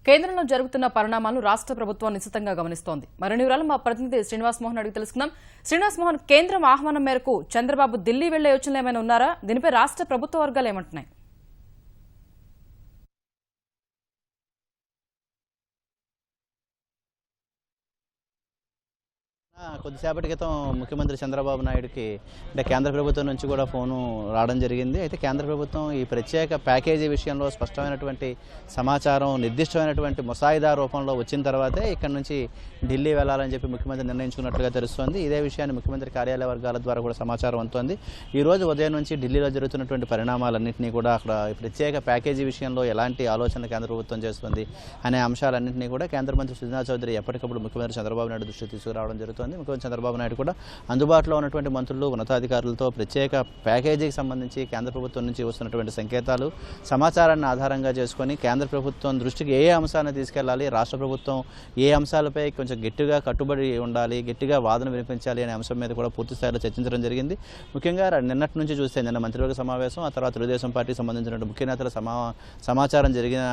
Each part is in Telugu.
కేంద్రంలో జరుగుతున్న పరిణామాలను రాష్ట్ర ప్రభుత్వం నిశితంగా గమనిస్తోంది. మరిన్ని వివరాలు మా ప్రతినిధి శ్రీనివాస్ మోహన్ అడిగి తెలుసుకుందాం. శ్రీనివాస్ మోహన్, కేంద్రం ఆహ్వానం మేరకు చంద్రబాబు ఢిల్లీ వెళ్లే యోచనలు ఏమైనా ఉన్నారా? దీనిపై రాష్ట్ర ప్రభుత్వ వర్గాలు ఏమంటున్నాయి? కొద్దిసేపటి క్రితం ముఖ్యమంత్రి చంద్రబాబు నాయుడుకి అంటే కేంద్ర ప్రభుత్వం నుంచి కూడా ఫోను రావడం జరిగింది. అయితే కేంద్ర ప్రభుత్వం ఈ ప్రత్యేక ప్యాకేజీ విషయంలో స్పష్టమైనటువంటి సమాచారం నిర్దిష్టమైనటువంటి ముసాయిదా రూపంలో వచ్చిన తర్వాతే ఇక్కడ నుంచి ఢిల్లీ వెళ్లాలని చెప్పి ముఖ్యమంత్రి నిర్ణయించుకున్నట్లుగా తెలుస్తోంది. ఇదే విషయాన్ని ముఖ్యమంత్రి కార్యాలయ వర్గాల ద్వారా కూడా సమాచారం అందుతోంది. ఈ రోజు ఉదయం నుంచి ఢిల్లీలో జరుగుతున్నటువంటి పరిణామాలన్నింటినీ కూడా అక్కడ ప్రత్యేక ప్యాకేజీ విషయంలో ఎలాంటి ఆలోచనలు కేంద్ర ప్రభుత్వం చేస్తుంది అనే అంశాలన్నింటినీ కూడా కేంద్ర మంత్రి సుజనా చౌదరి ఎప్పటికప్పుడు ముఖ్యమంత్రి చంద్రబాబు నాయుడు దృష్టికి తీసుకురావడం జరుగుతుంది. ముఖ్యమంత్రి చంద్రబాబు నాయుడు కూడా అందుబాటులో ఉన్నటువంటి మంత్రులు ఉన్నతాధికారులతో ప్రత్యేక ప్యాకేజీకి సంబంధించి కేంద్ర ప్రభుత్వం నుంచి వస్తున్నటువంటి సంకేతాలు సమాచారాన్ని ఆధారంగా చేసుకొని కేంద్ర ప్రభుత్వం దృష్టికి ఏ అంశాన్ని తీసుకెళ్లాలి, రాష్ట్ర ప్రభుత్వం ఏ అంశాలపై కొంచెం గట్టిగా కట్టుబడి ఉండాలి, గట్టిగా వాదన వినిపించాలి అనే అంశం మీద కూడా పూర్తి స్థాయిలో చర్చించడం జరిగింది. ముఖ్యంగా నిన్నటి నుంచి చూస్తే నిన్న మంత్రివర్గ సమావేశం, ఆ తర్వాత తెలుగుదేశం పార్టీకి సంబంధించిన ముఖ్య నేతల సమాచారం జరిగిన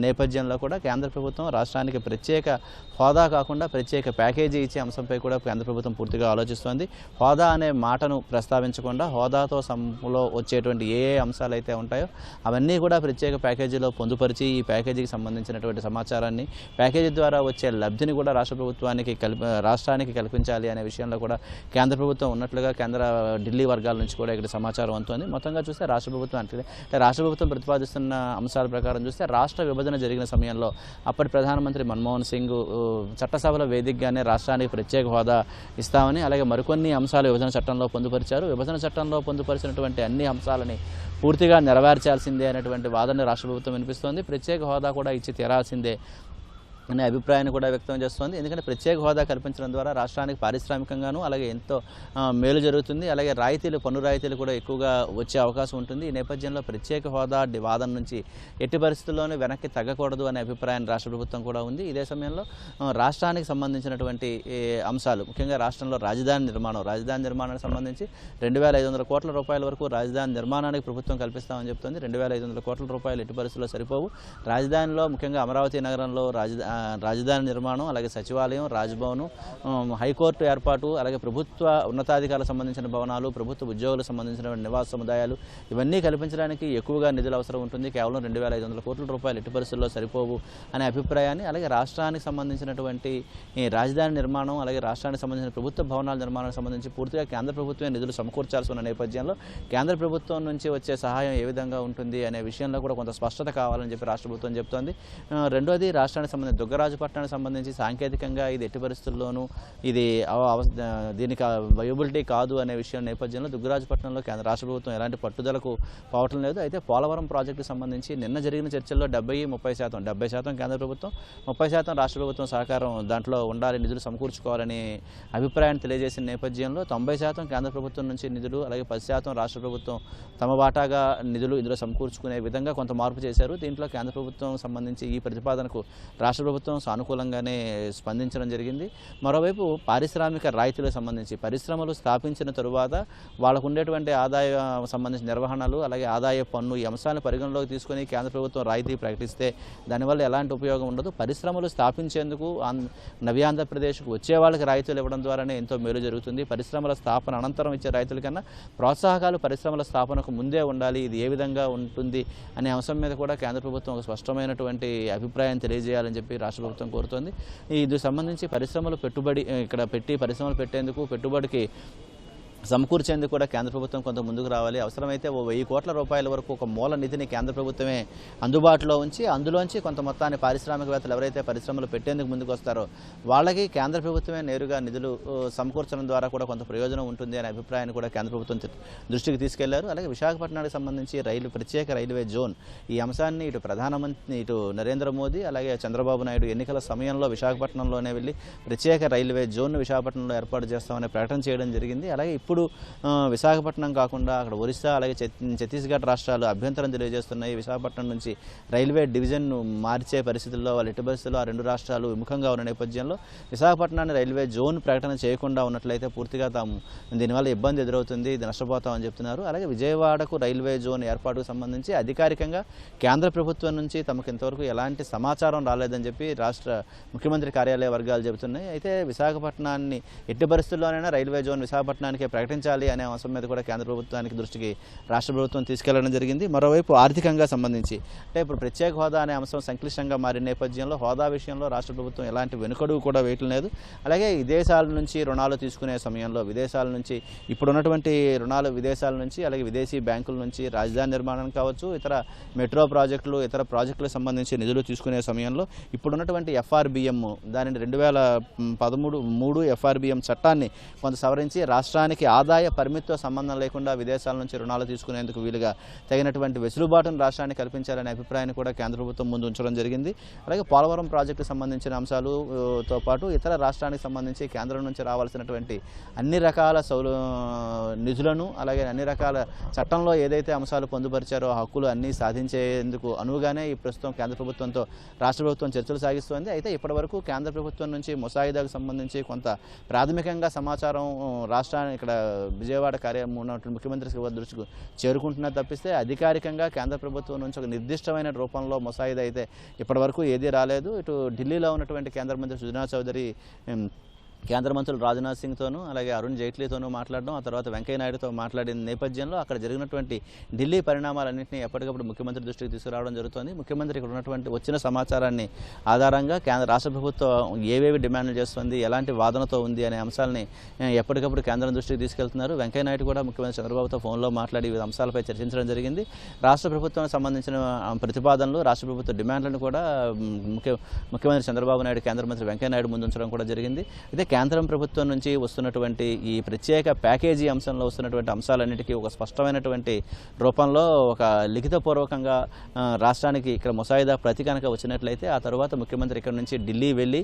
నేపథ్యంలో కూడా కేంద్ర ప్రభుత్వం రాష్ట్రానికి ప్రత్యేక హోదా కాకుండా ప్రత్యేక ప్యాకేజీ ఇచ్చే అంశంపై కూడా కేంద్ర ప్రభుత్వం పూర్తిగా ఆలోచిస్తోంది. హోదా అనే మాటను ప్రస్తావించకుండా హోదాతో సంలో వచ్చేటువంటి ఏ అంశాలు అయితే ఉంటాయో అవన్నీ కూడా ప్రత్యేక ప్యాకేజీలో పొందుపరిచి ఈ ప్యాకేజీకి సంబంధించినటువంటి సమాచారాన్ని ప్యాకేజీ ద్వారా వచ్చే లబ్ధిని కూడా రాష్ట్రానికి కల్పించాలి అనే విషయంలో కూడా కేంద్ర ప్రభుత్వం ఉన్నట్లుగా ఢిల్లీ వర్గాల నుంచి కూడా ఇక్కడ సమాచారం అందుతోంది. మొత్తంగా చూస్తే రాష్ట్ర ప్రభుత్వం ప్రతిపాదిస్తున్న అంశాల ప్రకారం చూస్తే రాష్ట్ర విభజన జరిగిన సమయంలో అప్పటి ప్రధానమంత్రి మన్మోహన్ సింగ్ చట్టసభల వేదికగానే రాష్ట్రానికి ప్రత్యేక హోదా ఇస్తామని, అలాగే మరికొన్ని అంశాలు విభజన చట్టంలో పొందుపరిచారు. విభజన చట్టంలో పొందుపరిచినటువంటి అన్ని అంశాలని పూర్తిగా నెరవేర్చాల్సిందే అనేటువంటి వాదన రాష్ట్ర ప్రభుత్వం వినిపిస్తోంది. ప్రత్యేక హోదా కూడా ఇచ్చి తీరాల్సిందే అనే అభిప్రాయాన్ని కూడా వ్యక్తం చేస్తోంది. ఎందుకంటే ప్రత్యేక హోదా కల్పించడం ద్వారా రాష్ట్రానికి పారిశ్రామికంగాను అలాగే ఎంతో మేలు జరుగుతుంది. అలాగే పన్ను రాయితీలు కూడా ఎక్కువగా వచ్చే అవకాశం ఉంటుంది. ఈ నేపథ్యంలో ప్రత్యేక హోదా వాదన నుంచి ఎట్టి పరిస్థితుల్లోనూ వెనక్కి తగ్గకూడదు అనే అభిప్రాయం రాష్ట్ర ప్రభుత్వం కూడా ఉంది. ఇదే సమయంలో రాష్ట్రానికి సంబంధించినటువంటి అంశాలు, ముఖ్యంగా రాష్ట్రంలో రాజధాని నిర్మాణానికి సంబంధించి 2,500 కోట్ల రూపాయల వరకు రాజధాని నిర్మాణానికి ప్రభుత్వం కల్పిస్తామని చెప్తోంది. 2,500 కోట్ల రూపాయలు ఎట్టి పరిస్థితుల్లో సరిపోవు. రాజధానిలో ముఖ్యంగా అమరావతి నగరంలో రాజధాని నిర్మాణం, అలాగే సచివాలయం, రాజ్భవన్, హైకోర్టు ఏర్పాటు, అలాగే ప్రభుత్వ ఉన్నతాధికారులకు సంబంధించిన భవనాలు, ప్రభుత్వ ఉద్యోగులకు సంబంధించిన నివాస సముదాయాలు ఇవన్నీ కల్పించడానికి ఎక్కువగా నిధులు అవసరం ఉంటుంది. కేవలం 2,500 కోట్ల రూపాయలు ఎట్టి పరిస్థితుల్లో సరిపోవు అనే అభిప్రాయాన్ని, అలాగే రాష్ట్రానికి సంబంధించినటువంటి రాజధాని నిర్మాణం, అలాగే రాష్ట్రానికి సంబంధించిన ప్రభుత్వ భవనాల నిర్మాణానికి సంబంధించి పూర్తిగా కేంద్ర ప్రభుత్వమే నిధులు సమకూర్చాల్సి ఉన్న నేపథ్యంలో కేంద్ర ప్రభుత్వం నుంచి వచ్చే సహాయం ఏ విధంగా ఉంటుంది అనే విషయంలో కూడా కొంత స్పష్టత కావాలని చెప్పి రాష్ట్ర ప్రభుత్వం చెబుతోంది. రెండోది, రాష్ట్రానికి సంబంధించి దుగ్గరాజపట్నానికి సంబంధించి సాంకేతికంగా ఇది ఎట్టి పరిస్థితుల్లోనూ దీనికి వయబిలిటీ కాదు అనే విషయం నేపథ్యంలో దుగ్గరాజపట్నంలో రాష్ట్ర ప్రభుత్వం ఎలాంటి పట్టుదలకు పోవటం లేదు. అయితే పోలవరం ప్రాజెక్టుకు సంబంధించి నిన్న జరిగిన చర్చల్లో 70% కేంద్ర ప్రభుత్వం, 30% రాష్ట్ర ప్రభుత్వం సహకారం దాంట్లో ఉండాలి, నిధులు సమకూర్చుకోవాలని అభిప్రాయాన్ని తెలియజేసిన నేపథ్యంలో 90% కేంద్ర ప్రభుత్వం నుంచి నిధులు, అలాగే 10% రాష్ట్ర ప్రభుత్వం తమ వాటాగా నిధులు ఇందులో సమకూర్చుకునే విధంగా కొంత మార్పు చేశారు. దీంట్లో కేంద్ర ప్రభుత్వం సంబంధించి ఈ ప్రతిపాదనకు రాష్ట్ర ప్రభుత్వం సానుకూలంగానే స్పందించడం జరిగింది. మరోవైపు పారిశ్రామిక రాయితీలకు సంబంధించి పరిశ్రమలు స్థాపించిన తరువాత వాళ్ళకు ఉండేటువంటి ఆదాయ సంబంధించిన నిర్వహణలు, అలాగే ఆదాయ పన్ను ఈ అంశాలను పరిగణలోకి తీసుకొని కేంద్ర ప్రభుత్వం రాయితీ ప్రకటిస్తే దానివల్ల ఎలాంటి ఉపయోగం ఉండదు. పరిశ్రమలు స్థాపించేందుకు నవ్యాంధ్రప్రదేశ్కు వచ్చే వాళ్ళకి రాయితీలు ఇవ్వడం ద్వారానే ఎంతో మేలు జరుగుతుంది. పరిశ్రమల స్థాపన అనంతరం ఇచ్చే రైతుల కన్నా ప్రోత్సాహకాలు పరిశ్రమల స్థాపనకు ముందే ఉండాలి. ఇది ఏ విధంగా ఉంటుంది అనే అంశం మీద కూడా కేంద్ర ప్రభుత్వం ఒక స్పష్టమైనటువంటి అభిప్రాయం తెలియజేయాలని చెప్పి రాష్ట్ర ప్రభుత్వం కోరుతోంది. ఇందుకు సంబంధించి పరిశ్రమలు పరిశ్రమలు పెట్టేందుకు పెట్టుబడికి సమకూర్చేందుకు కూడా కేంద్ర ప్రభుత్వం కొంత ముందుకు రావాలి. అవసరమైతే 1,000 కోట్ల రూపాయల వరకు ఒక మూల నిధిని కేంద్ర ప్రభుత్వమే అందుబాటులో ఉంచి అందులోంచి కొంత మొత్తాన్ని పారిశ్రామికవేత్తలు ఎవరైతే పరిశ్రమలు పెట్టేందుకు ముందుకు వస్తారో వాళ్ళకి కేంద్ర ప్రభుత్వమే నేరుగా నిధులు సమకూర్చడం ద్వారా కూడా కొంత ప్రయోజనం ఉంటుంది అనే అభిప్రాయాన్ని కూడా కేంద్ర ప్రభుత్వం దృష్టికి తీసుకెళ్లారు. అలాగే విశాఖపట్నానికి సంబంధించి ప్రత్యేక రైల్వే జోన్ ఈ అంశాన్ని ఇటు నరేంద్ర మోదీ అలాగే చంద్రబాబు నాయుడు ఎన్నికల సమయంలో విశాఖపట్నంలోనే వెళ్ళి ప్రత్యేక రైల్వే జోన్ విశాఖపట్నంలో ఏర్పాటు చేస్తామనే ప్రకటన చేయడం జరిగింది. అలాగే ఇప్పుడు ఇప్పుడు విశాఖపట్నం కాకుండా అక్కడ ఒరిస్సా అలాగే ఛత్తీస్గఢ్ రాష్ట్రాలు అభ్యంతరం తెలియజేస్తున్నాయి. విశాఖపట్నం నుంచి రైల్వే డివిజన్ను మార్చే పరిస్థితుల్లో వాళ్ళు ఎట్టి పరిస్థితుల్లో ఆ రెండు రాష్ట్రాలు విముఖంగా ఉన్న నేపథ్యంలో విశాఖపట్నాన్ని రైల్వే జోన్ ప్రకటన చేయకుండా ఉన్నట్లయితే పూర్తిగా తాము దీనివల్ల ఇబ్బంది ఎదురవుతుంది, ఇది నష్టపోతామని చెప్తున్నారు. అలాగే విజయవాడకు రైల్వే జోన్ ఏర్పాటుకు సంబంధించి అధికారికంగా కేంద్ర ప్రభుత్వం నుంచి తమకు ఇంతవరకు ఎలాంటి సమాచారం రాలేదని చెప్పి రాష్ట్ర ముఖ్యమంత్రి కార్యాలయ వర్గాలు చెబుతున్నాయి. అయితే విశాఖపట్నాన్ని ఎట్టి పరిస్థితుల్లోనైనా రైల్వే జోన్ విశాఖపట్నానికి ప్రకటించాలి అనే అంశం మీద కూడా కేంద్ర ప్రభుత్వానికి దృష్టికి రాష్ట్ర ప్రభుత్వం తీసుకెళ్లడం జరిగింది. మరోవైపు ఆర్థికంగా సంబంధించి అంటే ఇప్పుడు ప్రత్యేక హోదా అనే అంశం సంక్లిష్టంగా మారిన నేపథ్యంలో హోదా విషయంలో రాష్ట్ర ప్రభుత్వం ఎలాంటి వెనుకడుగు కూడా వేయటం లేదు. అలాగే విదేశాల నుంచి రుణాలు తీసుకునే సమయంలో విదేశాల నుంచి ఇప్పుడున్నటువంటి రుణాలు విదేశాల నుంచి అలాగే విదేశీ బ్యాంకుల నుంచి రాజధాని నిర్మాణం కావచ్చు, ఇతర మెట్రో ప్రాజెక్టులు, ఇతర ప్రాజెక్టులకు సంబంధించి నిధులు తీసుకునే సమయంలో ఇప్పుడున్నటువంటి ఎఫ్ఆర్బిఎం దానిని 2013 ఎఫ్ఆర్బిఎం చట్టాన్ని కొంత సవరించి రాష్ట్రానికి ఆదాయ పరిమితితో సంబంధం లేకుండా విదేశాల నుంచి రుణాలు తీసుకునేందుకు వీలుగా తగినటువంటి వెసులుబాటును రాష్ట్రానికి కల్పించాలనే అభిప్రాయాన్ని కూడా కేంద్ర ప్రభుత్వం ముందు ఉంచడం జరిగింది. అలాగే పోలవరం ప్రాజెక్టుకు సంబంధించిన అంశాలతో పాటు ఇతర రాష్ట్రానికి సంబంధించి కేంద్రం నుంచి రావాల్సినటువంటి అన్ని రకాల నిధులను అలాగే అన్ని రకాల చట్టంలో ఏదైతే అంశాలు పొందుపరిచారో ఆ హక్కులు అన్నీ సాధించేందుకు అనువుగానే ఈ ప్రస్తుతం కేంద్ర ప్రభుత్వంతో రాష్ట్ర ప్రభుత్వం చర్చలు సాగిస్తోంది. అయితే ఇప్పటివరకు కేంద్ర ప్రభుత్వం నుంచి ముసాయిదాకు సంబంధించి కొంత ప్రాథమికంగా సమాచారం రాష్ట్రానికి ఇక్కడ విజయవాడ ఉన్నటువంటి ముఖ్యమంత్రి దృష్టికి చేరుకుంటున్నా తప్పిస్తే అధికారికంగా కేంద్ర ప్రభుత్వం నుంచి ఒక నిర్దిష్టమైన రూపంలో ముసాయిదా అయితే ఇప్పటివరకు ఏదీ రాలేదు. ఇటు ఢిల్లీలో ఉన్నటువంటి కేంద్ర మంత్రి సుజనా చౌదరి కేంద్ర మంత్రులు రాజ్నాథ్ సింగ్తోనూ అలాగే అరుణ్ జైట్లీతోనూ మాట్లాడడం, ఆ తర్వాత వెంకయ్య నాయుడుతో మాట్లాడిన నేపథ్యంలో అక్కడ జరిగినటువంటి ఢిల్లీ పరిణామాలన్నింటినీ ఎప్పటికప్పుడు ముఖ్యమంత్రి దృష్టికి తీసుకురావడం జరుగుతోంది. ముఖ్యమంత్రి ఇక్కడ ఉన్నటువంటి వచ్చిన సమాచారాన్ని ఆధారంగా రాష్ట్ర ప్రభుత్వం ఏవేవి డిమాండ్లు చేస్తుంది, ఎలాంటి వాదనతో ఉంది అనే అంశాలని ఎప్పటికప్పుడు కేంద్రం దృష్టికి తీసుకెళ్తున్నారు. వెంకయ్య నాయుడు కూడా ముఖ్యమంత్రి చంద్రబాబుతో ఫోన్లో మాట్లాడి వివిధ అంశాలపై చర్చించడం జరిగింది. రాష్ట్ర ప్రభుత్వానికి సంబంధించిన ప్రతిపాదనలు, రాష్ట్ర ప్రభుత్వ డిమాండ్లను కూడా ముఖ్యమంత్రి చంద్రబాబు నాయుడు కేంద్ర మంత్రి వెంకయ్య నాయుడు ముందు ఉంచడం కూడా జరిగింది. అయితే కేంద్రం ప్రభుత్వం నుంచి వస్తున్నటువంటి ఈ ప్రత్యేక ప్యాకేజీ అంశంలో వస్తున్నటువంటి అంశాలన్నిటికీ ఒక స్పష్టమైనటువంటి రూపంలో ఒక లిఖితపూర్వకంగా రాష్ట్రానికి ఇక్కడ ముసాయిదా ప్రతి కనుక వచ్చినట్లయితే ఆ తర్వాత ముఖ్యమంత్రి ఇక్కడ నుంచి ఢిల్లీ వెళ్ళి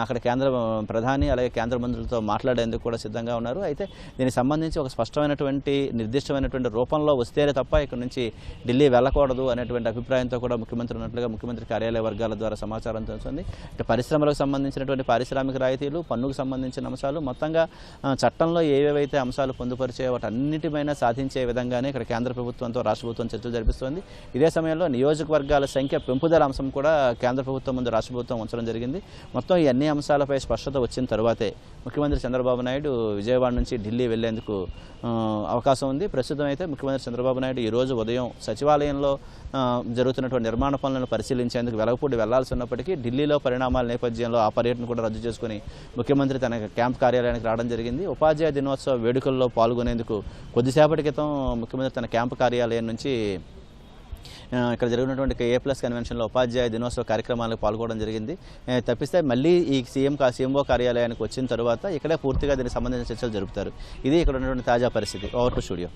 అక్కడ కేంద్ర ప్రధాని అలాగే కేంద్ర మంత్రులతో మాట్లాడేందుకు కూడా సిద్ధంగా ఉన్నారు. అయితే దీనికి సంబంధించి ఒక స్పష్టమైనటువంటి నిర్దిష్టమైనటువంటి రూపంలో వస్తేనే తప్ప ఇక్కడ నుంచి ఢిల్లీ వెళ్ళకూడదు అనేటువంటి అభిప్రాయంతో కూడా ముఖ్యమంత్రి ఉన్నట్లుగా ముఖ్యమంత్రి కార్యాలయ వర్గాల ద్వారా సమాచారం తెలుస్తుంది. ఇటు పరిశ్రమలకు సంబంధించినటువంటి పారిశ్రామిక రాయితీలు, పన్నుకు సంబంధించిన అంశాలు మొత్తంగా చట్టంలో ఏవేవైతే అంశాలు పొందుపరిచే వాటన్నిటిపైన సాధించే విధంగానే ఇక్కడ కేంద్ర ప్రభుత్వంతో రాష్ట్ర ప్రభుత్వం చర్చలు జరిపిస్తోంది. ఇదే సమయంలో నియోజకవర్గాల సంఖ్య పెంపుదల అంశం కూడా కేంద్ర ప్రభుత్వం ముందు రాష్ట్ర ప్రభుత్వం ఉంచడం జరిగింది. మొత్తం ఈ అన్ని అంశాలపై స్పష్టత వచ్చిన తర్వాతే ముఖ్యమంత్రి చంద్రబాబు నాయుడు విజయవాడ నుంచి ఢిల్లీ వెళ్లేందుకు అవకాశం ఉంది. ప్రస్తుతం అయితే ముఖ్యమంత్రి చంద్రబాబు నాయుడు ఈరోజు ఉదయం సచివాలయంలో జరుగుతున్నటువంటి నిర్మాణ పనులను పరిశీలించేందుకు వెలగపూడి వెళ్లాల్సి ఉన్నప్పటికీ ఢిల్లీలో పరిణామాల నేపథ్యంలో ఆ పర్యటన కూడా రద్దు చేసుకుని ముఖ్యమంత్రి తన క్యాంప్ కార్యాలయానికి రావడం జరిగింది. ఉపాధ్యాయ దినోత్సవ వేడుకల్లో పాల్గొనేందుకు కొద్దిసేపటి క్రితం ముఖ్యమంత్రి తన క్యాంపు కార్యాలయం నుంచి ఇక్కడ జరిగినటువంటి A+ కన్వెన్షన్లో ఉపాధ్యాయ దినోత్సవ కార్యక్రమాలకు పాల్గొనడం జరిగింది. తప్పిస్తే మళ్ళీ ఈ సీఎంఓ కార్యాలయానికి వచ్చిన తర్వాత ఇక్కడే పూర్తిగా దీనికి సంబంధించిన చర్చలు జరుపుతారు. ఇది ఇక్కడ ఉన్నటువంటి తాజా పరిస్థితి. Over to studio.